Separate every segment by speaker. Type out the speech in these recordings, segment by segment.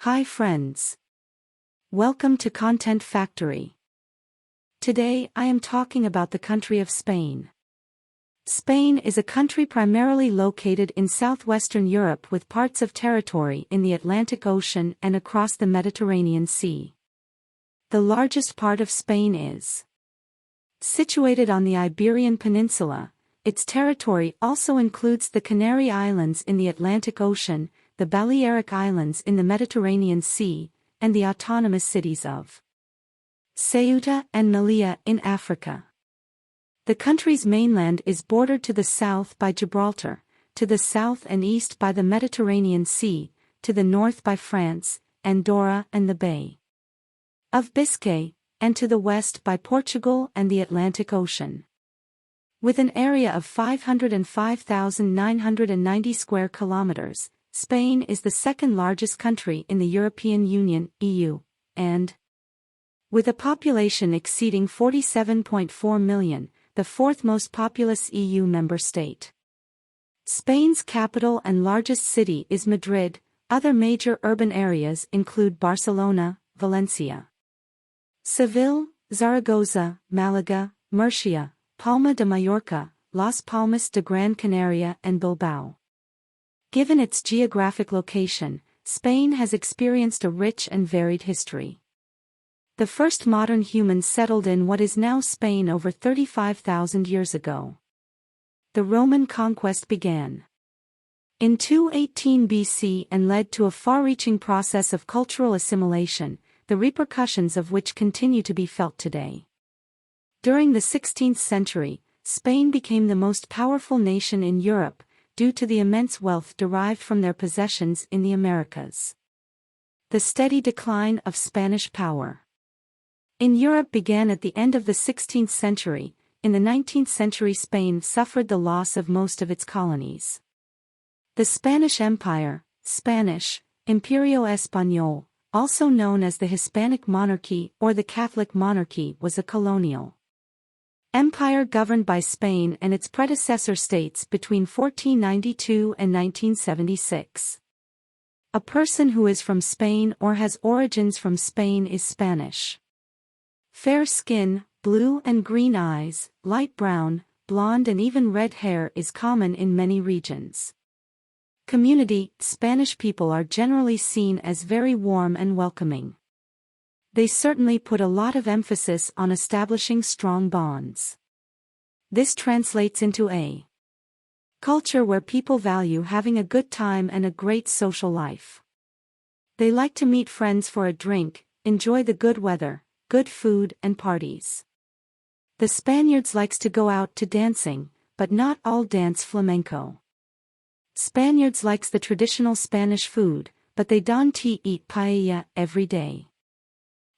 Speaker 1: Hi friends. Welcome to Content Factory. Today I am talking about the country of Spain. Spain is a country primarily located in southwestern Europe with parts of territory in the Atlantic Ocean and across the Mediterranean Sea. The largest part of Spain is situated on the Iberian Peninsula. Its territory also includes the Canary Islands in the Atlantic Ocean, the Balearic Islands in the Mediterranean Sea, and the autonomous cities of Ceuta and Melilla in Africa. The country's mainland is bordered to the south by Gibraltar, to the south and east by the Mediterranean Sea, to the north by France, Andorra and the Bay of Biscay, and to the west by Portugal and the Atlantic Ocean. With an area of 505,990 square kilometers, Spain is the second largest country in the European Union (EU), and with a population exceeding 47.4 million, the fourth most populous EU member state. Spain's capital and largest city is Madrid. Other major urban areas include Barcelona, Valencia, Seville, Zaragoza, Malaga, Murcia, Palma de Mallorca, Las Palmas de Gran Canaria and Bilbao. Given its geographic location, Spain has experienced a rich and varied history. The first modern humans settled in what is now Spain over 35,000 years ago. The Roman conquest began in 218 BC and led to a far-reaching process of cultural assimilation, the repercussions of which continue to be felt today. During the 16th century, Spain became the most powerful nation in Europe, due to the immense wealth derived from their possessions in the Americas. The steady decline of Spanish power in Europe began at the end of the 16th century. In the 19th century, Spain suffered the loss of most of its colonies. The Spanish Empire, Spanish, Imperio Español, also known as the Hispanic monarchy or the Catholic monarchy, was a colonial empire governed by Spain and its predecessor states between 1492 and 1976. A person who is from Spain or has origins from Spain is Spanish. Fair skin, blue and green eyes, light brown, blonde and even red hair is common in many regions. Spanish people are generally seen as very warm and welcoming. They certainly put a lot of emphasis on establishing strong bonds. This translates into a culture where people value having a good time and a great social life. They like to meet friends for a drink, enjoy the good weather, good food and parties. The Spaniards likes to go out to dancing, but not all dance flamenco. Spaniards likes the traditional Spanish food, but they don't eat paella every day.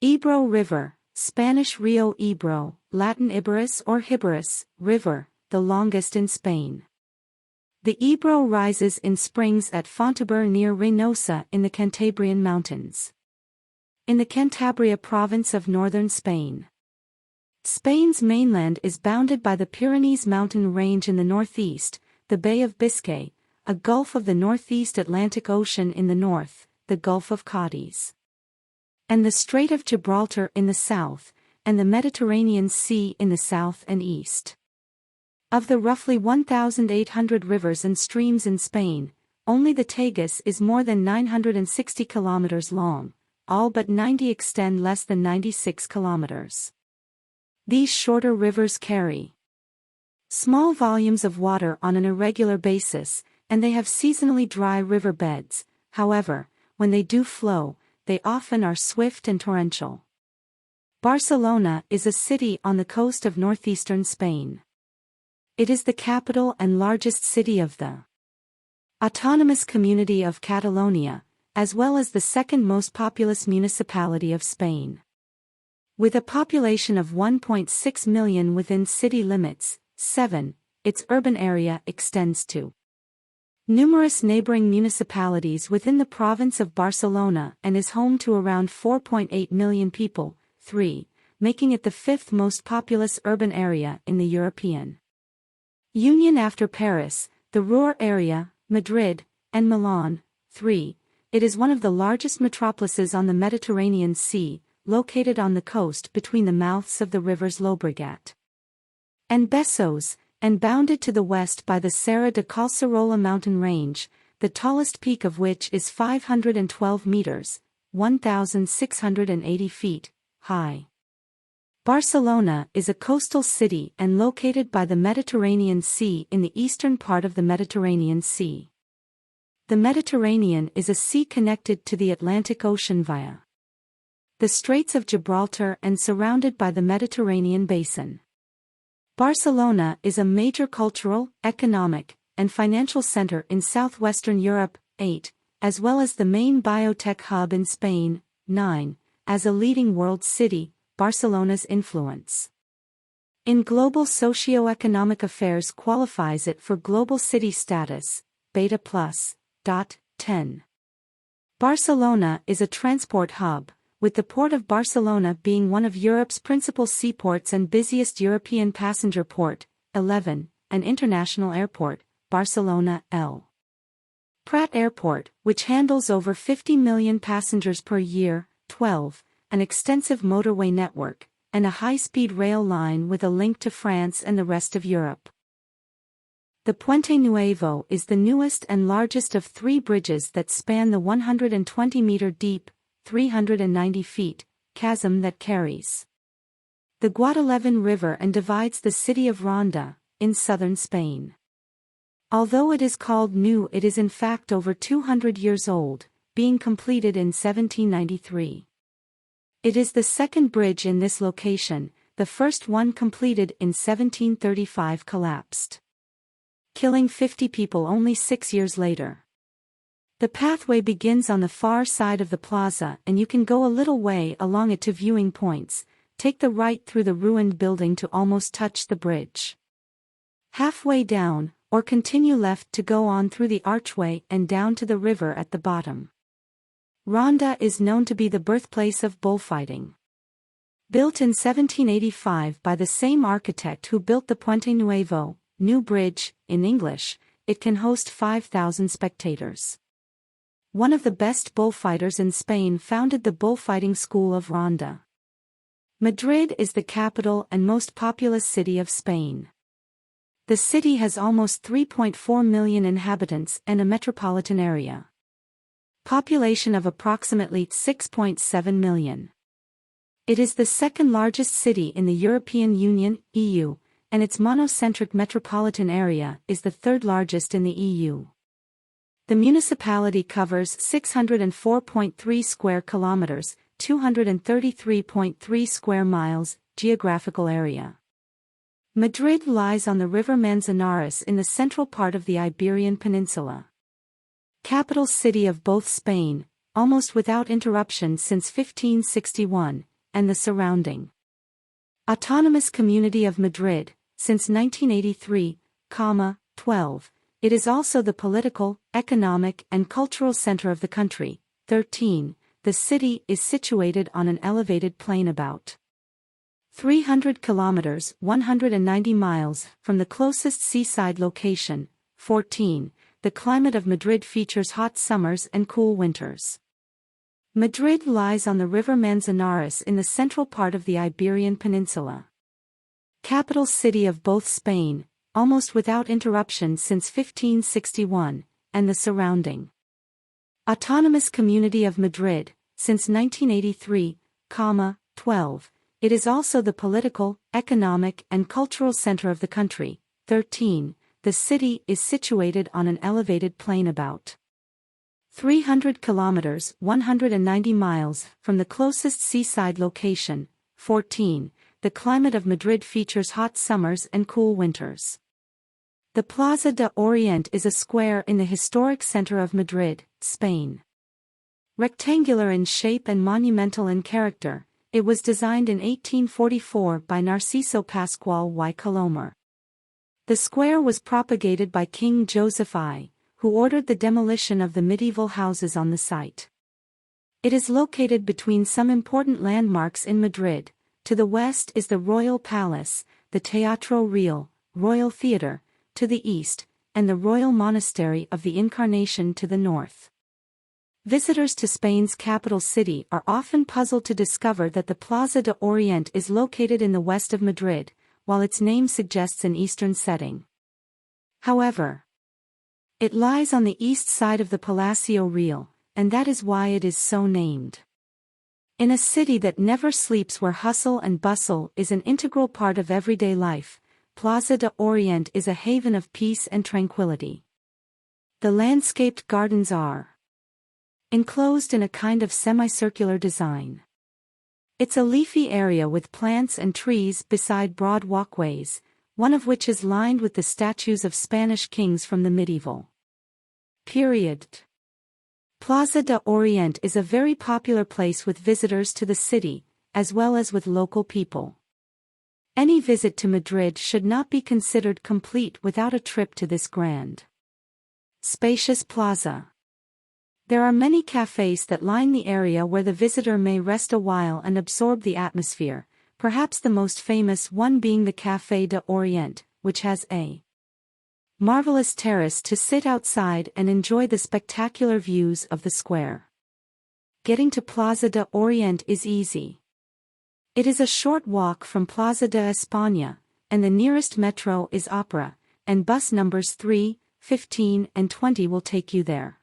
Speaker 1: Ebro River, Spanish Rio Ebro, Latin Iberus or Hiberus, River, the longest in Spain. The Ebro rises in springs at Fontibur near Reynosa in the Cantabrian Mountains, in the Cantabria province of northern Spain. Spain's mainland is bounded by the Pyrenees mountain range in the northeast, the Bay of Biscay, a gulf of the northeast Atlantic Ocean in the north, the Gulf of Cadiz, and the Strait of Gibraltar in the south, and the Mediterranean Sea in the south and east. Of the roughly 1,800 rivers and streams in Spain, only the Tagus is more than 960 kilometers long, all but 90 extend less than 96 kilometers. These shorter rivers carry small volumes of water on an irregular basis, and they have seasonally dry river beds. However, when they do flow, they often are swift and torrential. Barcelona is a city on the coast of northeastern Spain. It is the capital and largest city of the autonomous community of Catalonia, as well as the second most populous municipality of Spain. With a population of 1.6 million within city limits, its urban area extends to numerous neighboring municipalities within the province of Barcelona and is home to around 4.8 million people, making it the fifth most populous urban area in the European Union after Paris, the Ruhr area, Madrid, and Milan. it is one of the largest metropolises on the Mediterranean Sea, located on the coast between the mouths of the rivers Llobregat and Besòs, and bounded to the west by the Serra de Collserola mountain range, the tallest peak of which is 512 meters, 1,680 feet, high. Barcelona is a coastal city and located by the Mediterranean Sea in the eastern part of the Mediterranean Sea. The Mediterranean is a sea connected to the Atlantic Ocean via the Straits of Gibraltar and surrounded by the Mediterranean basin. Barcelona is a major cultural, economic, and financial center in southwestern Europe, 8, as well as the main biotech hub in Spain, 9, as a leading world city. Barcelona's influence in global socio-economic affairs qualifies it for global city status, Beta+. 10. Barcelona is a transport hub, with the port of Barcelona being one of Europe's principal seaports and busiest European passenger port, 11, an international airport, Barcelona El Prat Airport, which handles over 50 million passengers per year, 12, an extensive motorway network, and a high-speed rail line with a link to France and the rest of Europe. The Puente Nuevo is the newest and largest of 3 bridges that span the 120-meter-deep, 390 feet, chasm that carries the Guadalquivir River and divides the city of Ronda, in southern Spain. Although it is called new, it is in fact over 200 years old, being completed in 1793. It is the second bridge in this location. The first one, completed in 1735, collapsed, killing 50 people only 6 years later. The pathway begins on the far side of the plaza and you can go a little way along it to viewing points. Take the right through the ruined building to almost touch the bridge. Halfway down, or continue left to go on through the archway and down to the river at the bottom. Ronda is known to be the birthplace of bullfighting. Built in 1785 by the same architect who built the Puente Nuevo, New Bridge, in English, it can host 5,000 spectators. One of the best bullfighters in Spain founded the bullfighting school of Ronda. Madrid is the capital and most populous city of Spain. The city has almost 3.4 million inhabitants and a metropolitan area. Population of approximately 6.7 million. It is the second largest city in the European Union, EU, and its monocentric metropolitan area is the third largest in the EU. The municipality covers 604.3 square kilometers, 233.3 square miles, geographical area. Madrid lies on the river Manzanares in the central part of the Iberian Peninsula. Capital city of both Spain, almost without interruption since 1561, and the surrounding Autonomous Community of Madrid, since 1983, 12. It is also the political, economic and cultural center of the country. 13. The city is situated on an elevated plain about 300 kilometers, 190 miles, from the closest seaside location. 14. The climate of Madrid features hot summers and cool winters. Madrid lies on the river Manzanares in the central part of the Iberian Peninsula. Capital city of both Spain, almost without interruption since 1561, and the surrounding Autonomous Community of Madrid, since 1983, 12. It is also the political, economic and cultural center of the country. 13. The city is situated on an elevated plain about 300 kilometers, 190 miles, from the closest seaside location. 14. The climate of Madrid features hot summers and cool winters. The Plaza de Orient is a square in the historic center of Madrid, Spain. Rectangular in shape and monumental in character, it was designed in 1844 by Narciso Pascual y Colomer. The square was propagated by King Joseph I, who ordered the demolition of the medieval houses on the site. It is located between some important landmarks in Madrid. To the west is the Royal Palace, the Teatro Real, Royal Theatre, to the east, and the Royal Monastery of the Incarnation to the north. Visitors to Spain's capital city are often puzzled to discover that the Plaza de Orient is located in the west of Madrid, while its name suggests an eastern setting. However, it lies on the east side of the Palacio Real, and that is why it is so named. In a city that never sleeps, where hustle and bustle is an integral part of everyday life, Plaza de Orient is a haven of peace and tranquility. The landscaped gardens are enclosed in a kind of semicircular design. It's a leafy area with plants and trees beside broad walkways, one of which is lined with the statues of Spanish kings from the medieval period. Plaza de Orient is a very popular place with visitors to the city, as well as with local people. Any visit to Madrid should not be considered complete without a trip to this grand, spacious plaza. There are many cafes that line the area where the visitor may rest a while and absorb the atmosphere, perhaps the most famous one being the Café de Orient, which has a marvelous terrace to sit outside and enjoy the spectacular views of the square. Getting to Plaza de Orient is easy. It is a short walk from Plaza de España, and the nearest metro is Opera, and bus numbers 3, 15 and 20 will take you there.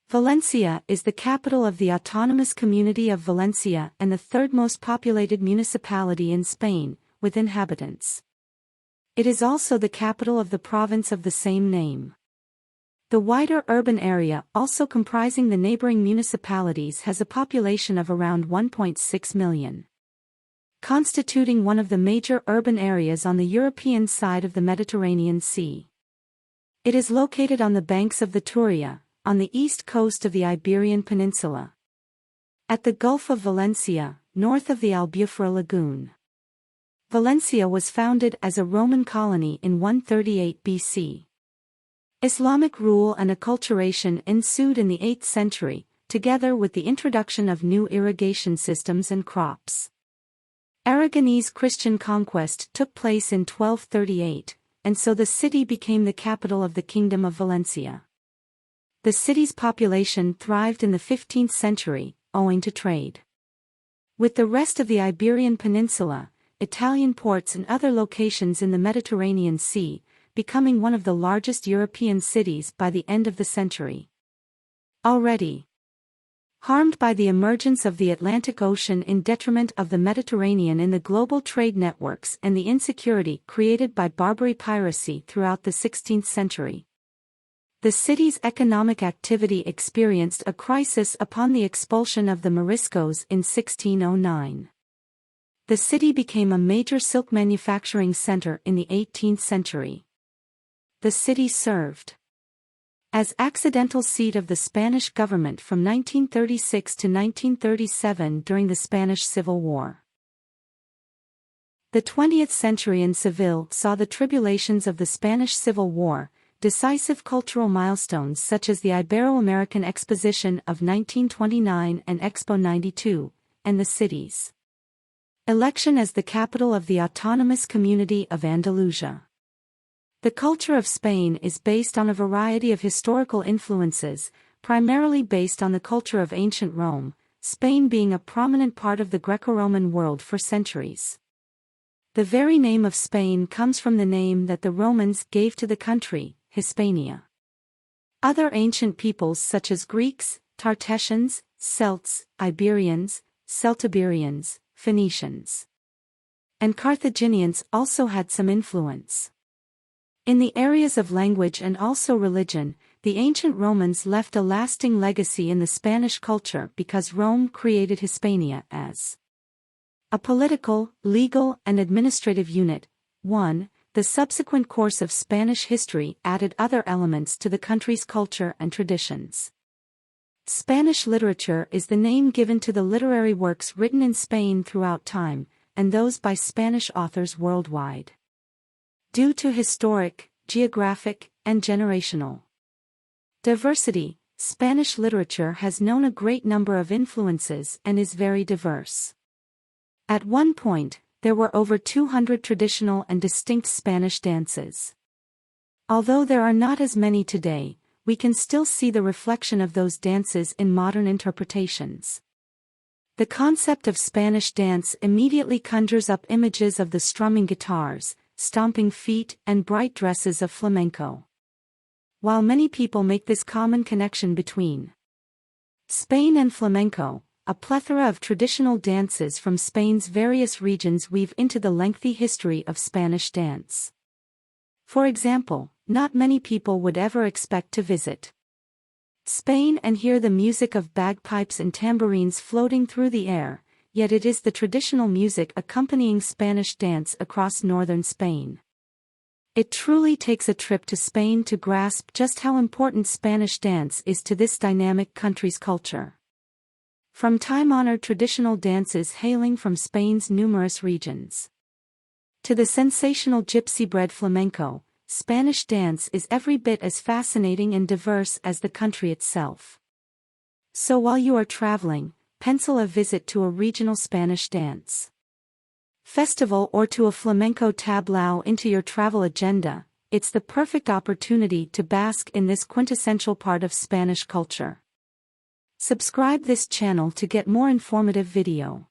Speaker 1: Valencia is the capital of the autonomous community of Valencia and the third most populated municipality in Spain, with inhabitants. It is also the capital of the province of the same name. The wider urban area, also comprising the neighboring municipalities, has a population of around 1.6 million, constituting one of the major urban areas on the European side of the Mediterranean Sea. It is located on the banks of the Turia, on the east coast of the Iberian Peninsula, at the Gulf of Valencia, north of the Albufera Lagoon. Valencia was founded as a Roman colony in 138 BC. Islamic rule and acculturation ensued in the 8th century, together with the introduction of new irrigation systems and crops. Aragonese Christian conquest took place in 1238, and so the city became the capital of the Kingdom of Valencia. The city's population thrived in the 15th century, owing to trade with the rest of the Iberian Peninsula, Italian ports and other locations in the Mediterranean Sea, becoming one of the largest European cities by the end of the century. Already harmed by the emergence of the Atlantic Ocean in detriment of the Mediterranean in the global trade networks and the insecurity created by Barbary piracy throughout the 16th century, the city's economic activity experienced a crisis upon the expulsion of the Moriscos in 1609. The city became a major silk manufacturing center in the 18th century. The city served as accidental seat of the Spanish government from 1936 to 1937 during the Spanish Civil War. The 20th century in Seville saw the tribulations of the Spanish Civil War, decisive cultural milestones such as the Ibero-American Exposition of 1929 and Expo 92, and the city's election as the capital of the autonomous community of Andalusia. The culture of Spain is based on a variety of historical influences, primarily based on the culture of ancient Rome, Spain being a prominent part of the Greco-Roman world for centuries. The very name of Spain comes from the name that the Romans gave to the country, Hispania. Other ancient peoples such as Greeks, Tartessians, Celts, Iberians, Celtiberians, Phoenicians, and Carthaginians also had some influence. In the areas of language and also religion, the ancient Romans left a lasting legacy in the Spanish culture because Rome created Hispania as a political, legal, and administrative unit. The subsequent course of Spanish history added other elements to the country's culture and traditions. Spanish literature is the name given to the literary works written in Spain throughout time, and those by Spanish authors worldwide. Due to historic, geographic, and generational diversity, Spanish literature has known a great number of influences and is very diverse. At one point, there were over 200 traditional and distinct Spanish dances. Although there are not as many today, we can still see the reflection of those dances in modern interpretations. The concept of Spanish dance immediately conjures up images of the strumming guitars, stomping feet, and bright dresses of flamenco. While many people make this common connection between Spain and flamenco, a plethora of traditional dances from Spain's various regions weave into the lengthy history of Spanish dance. For example, not many people would ever expect to visit Spain and hear the music of bagpipes and tambourines floating through the air, yet it is the traditional music accompanying Spanish dance across northern Spain. It truly takes a trip to Spain to grasp just how important Spanish dance is to this dynamic country's culture. From time-honored traditional dances hailing from Spain's numerous regions to the sensational gypsy-bred flamenco, Spanish dance is every bit as fascinating and diverse as the country itself. So while you are traveling, pencil a visit to a regional Spanish dance festival or to a flamenco tableau into your travel agenda. It's the perfect opportunity to bask in this quintessential part of Spanish culture. Subscribe this channel to get more informative video.